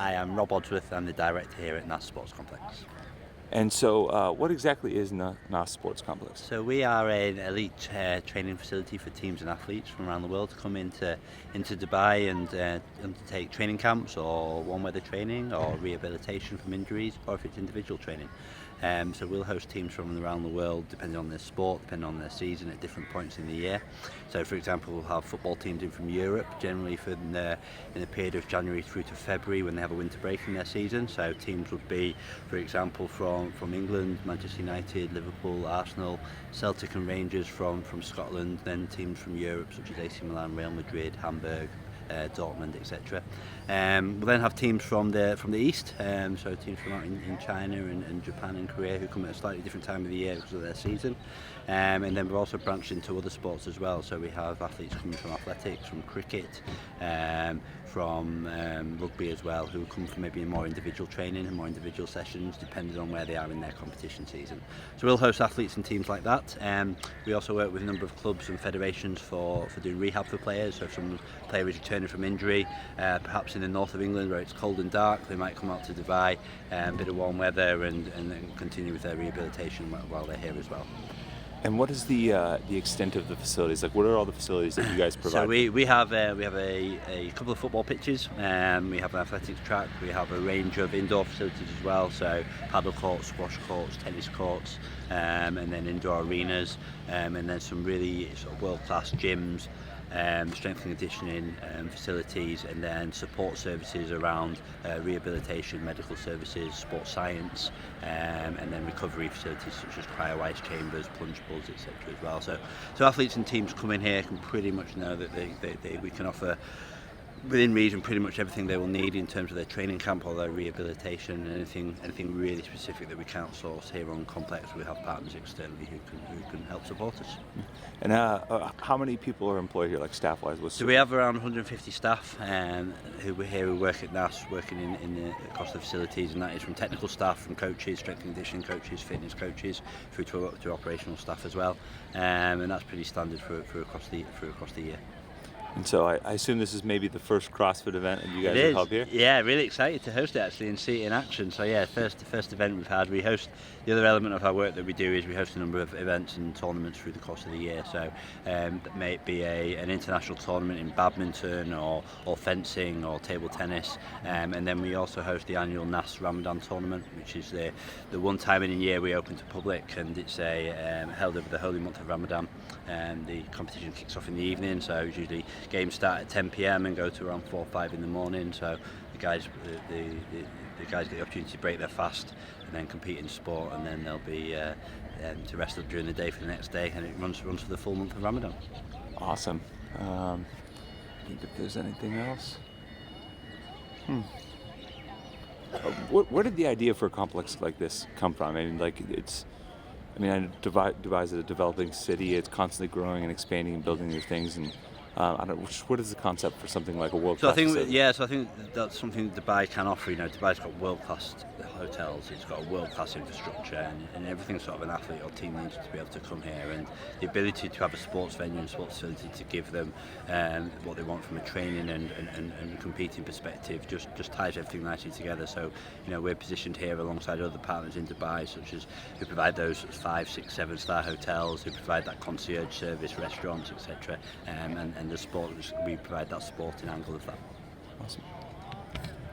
I am Rob Oddsworth. I'm the director here at NAS Sports Complex. And so, what exactly is NAS Sports Complex? So we are an elite training facility for teams and athletes from around the world to come into Dubai and undertake training camps or warm weather training or rehabilitation from injuries, or if it's individual training. So we'll host teams from around the world depending on their sport, depending on their season at different points in the year. So for example, we'll have football teams in from Europe, generally in the period of January through to February when they have a winter break in their season. So teams would be, for example, from England, Manchester United, Liverpool, Arsenal, Celtic and Rangers from Scotland, then teams from Europe such as AC Milan, Real Madrid, Hamburg, Dortmund, etc. We'll then have teams from the east, so teams from out in China and Japan and Korea who come at a slightly different time of the year because of their season. And then we're also branched into other sports as well. So we have athletes coming from athletics, from cricket, from rugby as well, who come from maybe more individual training and more individual sessions depending on where they are in their competition season. So we'll host athletes and teams like that. We also work with a number of clubs and federations for doing rehab for players. So if some player is returning from injury, perhaps in the north of England where it's cold and dark, they might come out to Dubai, a bit of warm weather, and continue with their rehabilitation while they're here as well. And what is the extent of the facilities? Like, what are all the facilities that you guys provide? So we have a couple of football pitches. We have an athletics track. We have a range of indoor facilities as well. So paddle courts, squash courts, tennis courts, and then indoor arenas, and then some really sort of world-class gyms. Strength and conditioning facilities, and then support services around rehabilitation, medical services, sports science, and then recovery facilities such as cryo ice chambers, plunge pools, etc. as well. So athletes and teams come in here can pretty much know that we can offer within reason pretty much everything they will need in terms of their training camp or their rehabilitation, and anything really specific that we can't source here on Complex. We have partners externally who can help support us. And how many people are employed here, like staff-wise? So we have around 150 staff who work at NAS, working across the facilities, and that is from technical staff, from coaches, strength and conditioning coaches, fitness coaches, through to operational staff as well, and that's pretty standard for across the year. And so I assume this is maybe the first CrossFit event that you guys have held here? Yeah, really excited to host it actually and see it in action. So yeah, the first event we've had. We host, the other element of our work that we do is we host a number of events and tournaments through the course of the year. So that may be an international tournament in badminton or fencing or table tennis. And then we also host the annual NAS Ramadan tournament, which is the one time in a year we open to public, and it's held over the holy month of Ramadan. The competition kicks off in the evening, so it's usually games start at 10 p.m. and go to around 4 or 5 in the morning. So the guys get the opportunity to break their fast and then compete in sport, and then they'll be to rest up during the day for the next day, and it runs for the full month of Ramadan. Awesome. I think if there's anything else. Where did the idea for a complex like this come from? I mean, Dubai is a developing city. It's constantly growing and expanding and building new things. And what is the concept for something like a world-class facility? So I think that's something that Dubai can offer. Dubai's got world-class hotels. It's got a world-class infrastructure, and everything sort of an athlete or team needs to be able to come here. And the ability to have a sports venue and sports facility to give them what they want from a training and competing perspective just ties everything nicely together. So we're positioned here alongside other partners in Dubai, such as who provide those 5, 6, 7-star hotels, who provide that concierge service, restaurants, etc. And the sport, we provide that sporting angle of that. Awesome.